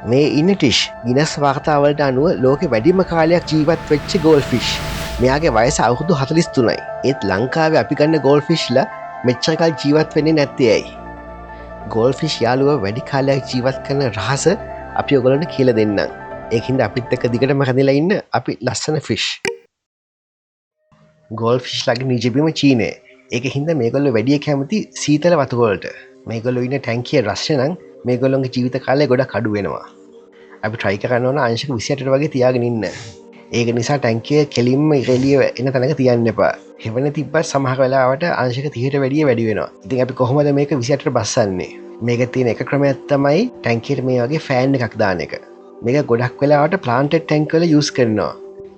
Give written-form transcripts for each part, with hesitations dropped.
මේ ඉන්න ටිෂ් ගිනස් වාර්තාවලට අනුව ලෝකෙ වැඩිම කාලයක් ජීවත් වෙච්ච ගෝල් ෆිෂ්. මෙයාගේ වයස අවුරුදු 43යි. ඒත් ලංකාවේ අපි ගන්න ගෝල් ෆිෂ්ලා මෙච්චර කල් ජීවත් වෙන්නේ නැත්තේ ඇයි? ගෝල් ෆිෂ් යාළුවා වැඩි කාලයක් ජීවත් කරන රහස අපි ඔයගොල්ලන්ට කියලා දෙන්නම්. ඒකින්ද අපිත් එක්ක දිගටම රැඳිලා ඉන්න අපි ලස්සන ෆිෂ්. ගෝල් ෆිෂ් ලගේ නිජබිම චීනය. ඒකින්ද මේගොල්ලෝ වැඩි කැමති සීතල වතුර වලට. මේගොල්ලෝ ඉන්න ටැංකිය රස්නේ නම් මේගොල්ලොන්ගේ ජීවිත කාලය ගොඩක් අඩු වෙනවා. අපි try කරන්න ඕන අංශක 28ට වගේ තියාගෙන ඉන්න. ඒක නිසා ටැංකිය කෙලින්ම එළිය එන තැනක තියන්න එපා. හෙවන තිබ්බත් සමහර වෙලාවට අංශක 30ට වැඩිය වැඩි වෙනවා. ඉතින් අපි කොහොමද මේක 28ට බස්සන්නේ? මේක තියෙන එක ක්‍රමයක් තමයි ටැංකියට මේ වගේ ෆෑන් එකක් දාන එක. මේක ගොඩක් වෙලාවට ප්ලාන්ටඩ් ටැංක් වල යූස් කරනවා.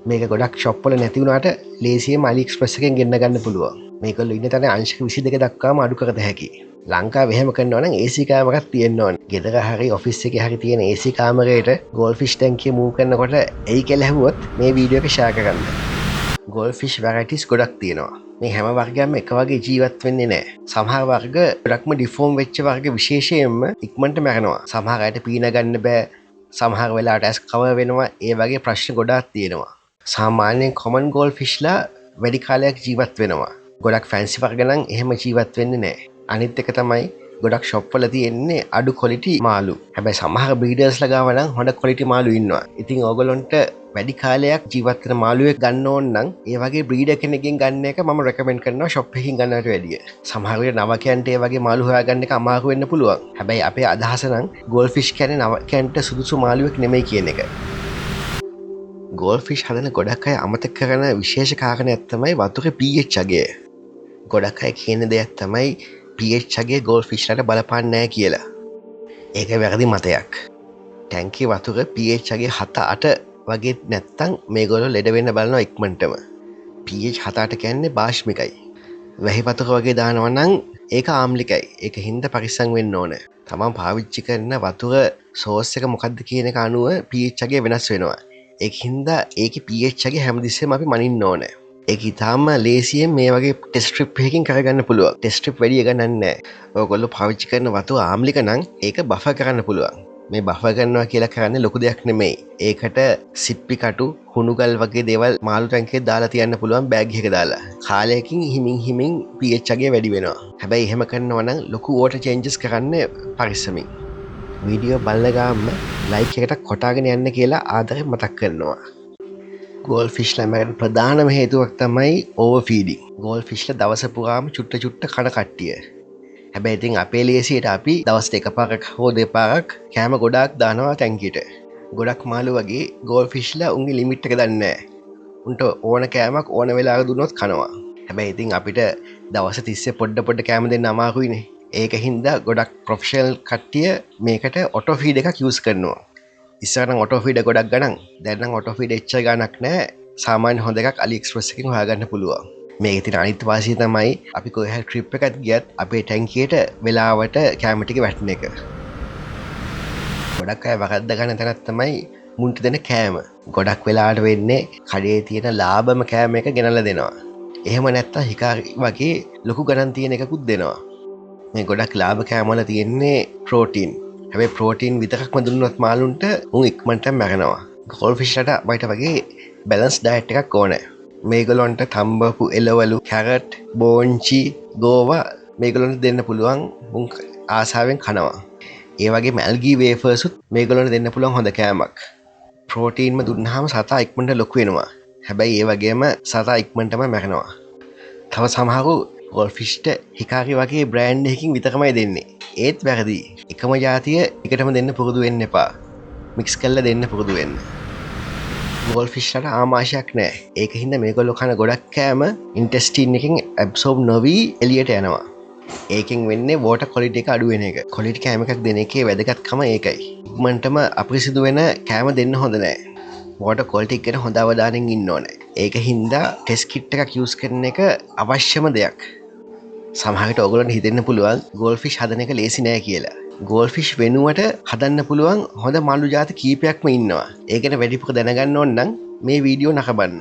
මේක ගොඩක් ෂොප් වල නැති වුණාට ලේසියෙන්ම AliExpress එකෙන් ගෙන්න ගන්න පුළුවන්. මේකවල ඉන්න තැන අංශක 22 දක්වාම අඩු කරත හැකියි. ලංකාවේ එහෙම කරනවා නම් AC කාමරයක් තියෙන්න ඕනේ. ගෙදර හරි ඔෆිස් එකේ හරි තියෙන AC කාමරයට ගෝල් ෆිෂ් ටැංකිය මූව් කරනකොට එයි කියලා ඇහුවොත් මේ වීඩියෝ එක ෂෙයා කරන්න. ගෝල් ෆිෂ් වැරයිටිස් ගොඩක් තියෙනවා. මේ හැම වර්ගයක්ම එක වගේ ජීවත් වෙන්නේ නැහැ. සමහර වර්ග ගොඩක්ම ඩිෆෝම් වෙච්ච වර්ග විශේෂයෙන්ම ඉක්මනට මැරෙනවා. සමහර අයට පීන ගන්න බෑ. සමහර වෙලාවට ඇස් කවර් වෙනවා. ඒ වගේ ප්‍රශ්න ගොඩාක් තියෙනවා. සාමාන්‍යයෙන් කොමන් ගෝල් ෆිෂ්ලා වැඩි කාලයක් ජීවත් වෙනවා. ගොඩක් ෆැන්සි වර්ග නම් එහෙම ජීවත් වෙන්නේ නැහැ. අනිත් එක තමයි ගොඩක් ෂොප් වල තියෙන්නේ අඩු ක්වොලිටි මාළු. හැබැයි සමහර බ්‍රීඩර්ස්ලා ගාව නම් හොඳ ක්වොලිටි මාළු ඉන්නවා. ඉතින් ඕගොල්ලන්ට වැඩි කාලයක් ජීවත් වෙන මාළුවෙක් ගන්න ඕන නම් ඒ වගේ බ්‍රීඩර් කෙනෙක්ගෙන් ගන්න එක මම රෙකමෙන්ඩ් කරනවා ෂොප් එකකින් ගන්නවට වැඩිය. සමහර වෙලාවට නවකයන්ට ඒ වගේ මාළු හොයාගන්න එක අමාරු වෙන්න පුළුවන්. හැබැයි අපේ අදහස නම් ගෝල් ෆිෂ් කියන්නේ නවකයන්ට සුදුසු මාළුවෙක් නෙමෙයි කියන එක. ගෝල් ෆිෂ් හදන ගොඩක් අය අමතක කරන විශේෂ කාරණයක් තමයි වතුරේ pH අගය. ගොඩක් අය කියන දෙයක් තමයි pH අගය ගෝල් ෆිෂ්ලට බලපාන්නේ නැහැ කියලා. ඒක වැරදි මතයක්. ටැංකිය වතුර pH අගය 7-8 වගේ නැත්තම් මේගොල්ලෝ ලෙඩ වෙන්න බලනවා ඉක්මනටම. pH 7-8 කියන්නේ බාෂ්මිකයි. වැහි වතුර වගේ දානවා නම් ඒක ආම්ලිකයි. ඒක හින්දා පරිස්සම් වෙන්න ඕන. තමන් පාවිච්චි කරන වතුර සෝස් එක මොකද්ද කියන එක අනුව pH අගය වෙනස් වෙනවා. ඒක හින්දා ඒකේ pH අගය හැමතිස්සෙම අපි මනින්න ඕන. ඒක ඉතාම ලේසියෙන් මේ වගේ ටෙස්ට් ස්ට්‍රිප් එකකින් කරගන්න පුළුවන්. ටෙස්ට් ස්ට්‍රිප් වැඩි ගණන් නැහැ. ඔයගොල්ලෝ පාවිච්චි කරන වතුර ආම්ලික නම් ඒක බෆර් කරන්න පුළුවන්. මේ බෆර් කරනවා කියලා කරන්නේ ලොකු දෙයක් නෙමෙයි. ඒකට සිප්පි කටු, හුණුගල් වගේ දේවල් මාළු ටැංකියේ දාලා තියන්න පුළුවන් බෑග් එකක දාලා. කාලයකින් හිමින් pH අගය වැඩි වෙනවා. හැබැයි එහෙම කරනවා නම් ලොකු වෝටර් චේන්ජස් කරන්න පරිස්සමින්. වීඩියෝ බලන ගාම ලයික් එකට කොටාගෙන යන්න කියලා ආදරෙන් මතක් කරනවා. ගෝල් ෆිෂ්ලා මැරෙන ප්‍රධානම හේතුවක් තමයි ඕවර් ෆීඩින්. ගෝල් ෆිෂ්ලා දවස පුරාම චුට්ට කන කට්ටිය. හැබැයි ඉතින් අපේ ලේසියට අපි දවසට එකපාරක් හෝ දෙපාරක් කෑම ගොඩාක් දානවා ටැංකියට. ගොඩක් මාළු වගේ ගෝල් ෆිෂ්ලා උන්ගේ ලිමිට් එක දන්නේ නැහැ. උන්ට ඕන කෑමක් ඕන වෙලාවක දුන්නොත් කනවා. හැබැයි ඉතින් අපිට දවස් 30 පොඩ කෑම දෙන්න අමාරුයිනේ. ඒක හින්දා ගොඩක් ප්‍රොෆෙෂනල් කට්ටිය මේකට ඔටෝ ෆීඩ් එකක් යූස් කරනවා. ඉස්සරනම් ඔටෝ ෆීඩ් ගොඩක් ගණන්. දැන් නම් ඔටෝ ෆීඩ් එච්චර ගණක් නැහැ. සාමාන්‍ය හොඳ එකක් AliExpress එකකින් හොයාගන්න පුළුවන්. මේකේ තියෙන අනිත් වාසිය තමයි අපි කොහේ හරි ට්‍රිප් එකකට ගියත් අපේ ටැංකියට වෙලාවට කැම ටික වැටෙන එක. ගොඩක් අය වරද්ද ගන්න තැනක් තමයි මුන්ට දෙන කෑම. ගොඩක් වෙලාවට වෙන්නේ කඩේ තියෙන ලාභම කෑම එක ගෙනල්ලා දෙනවා. එහෙම නැත්තම් හිකාරි වගේ ලොකු ගණන් තියෙන එකකුත් දෙනවා. මේ ගොඩක් ලාභ කෑම වල තියෙන්නේ ප්‍රෝටීන්. හැබැයි ප්‍රෝටීන් විතරක්ම දුන්නොත් මාළුන්ට උන් ඉක්මනට මැරෙනවා. ගෝල් ෆිෂ්ලට වයිට වගේ බැලන්ස් ඩයට් එකක් ඕනේ. මේගොල්ලන්ට තම්බපු එළවලු, කැරට්, බෝංචි, ගෝවා මේගොල්ලන්ට දෙන්න පුළුවන්. උන් ආසාවෙන් කනවා. ඒ වගේම ඇල්ගී වේෆර්ස්ුත් මේගොල්ලන්ට දෙන්න පුළුවන් හොඳ කෑමක්. ප්‍රෝටීන්ම දුන්නාම සතා ඉක්මනට ලොකු වෙනවා. හැබැයි ඒ වගේම සතා ඉක්මනටම මැරෙනවා. තව සමහරු ගෝල් ෆිෂ්ට හිකාරි වගේ බ්‍රෑන්ඩ් එකකින් විතරමයි දෙන්නේ. ඒත් වැරදි. එකම જાතිය එකටම දෙන්න පුරුදු වෙන්න එපා. මික්ස් කරලා දෙන්න පුරුදු වෙන්න. ගෝල් ෆිෂ්ලට ආමාශයක් නැහැ. ඒක හින්දා මේගොල්ලෝ කන ගොඩක් කෑම ඉන්ටෙස්ටින් එකෙන් ඇබ්සෝබ් නොවි එළියට යනවා. ඒකෙන් වෙන්නේ වෝටර් ක්වොලිටි එක අඩු වෙන එක. ක්වොලිටි කෑම එකක් දෙන එකේ වැදගත්කම ඒකයි. ඉක්මනටම අපිරිසිදු වෙන කෑම දෙන්න හොඳ නැහැ. වෝටර් ක්වොලිටි එක ගැන හොඳ අවධානයෙන් ඉන්න ඕනේ. ඒක හින්දා ටෙස්ට් කිට් එකක් යූස් කරන එක අවශ්‍යම දෙයක්. සමහරවිට ඔයගොල්ලන්ට හිතෙන්න පුළුවන් ගෝල් ෆිෂ් හදන එක ලේසි නෑ කියලා. ගෝල් ෆිෂ් වෙනුවට හදන්න පුළුවන් හොඳ මාළු ජාති කීපයක්ම ඉන්නවා. ඒ ගැන වැඩිපුර දැනගන්න ඕන නම් මේ වීඩියෝ නරඹන්න.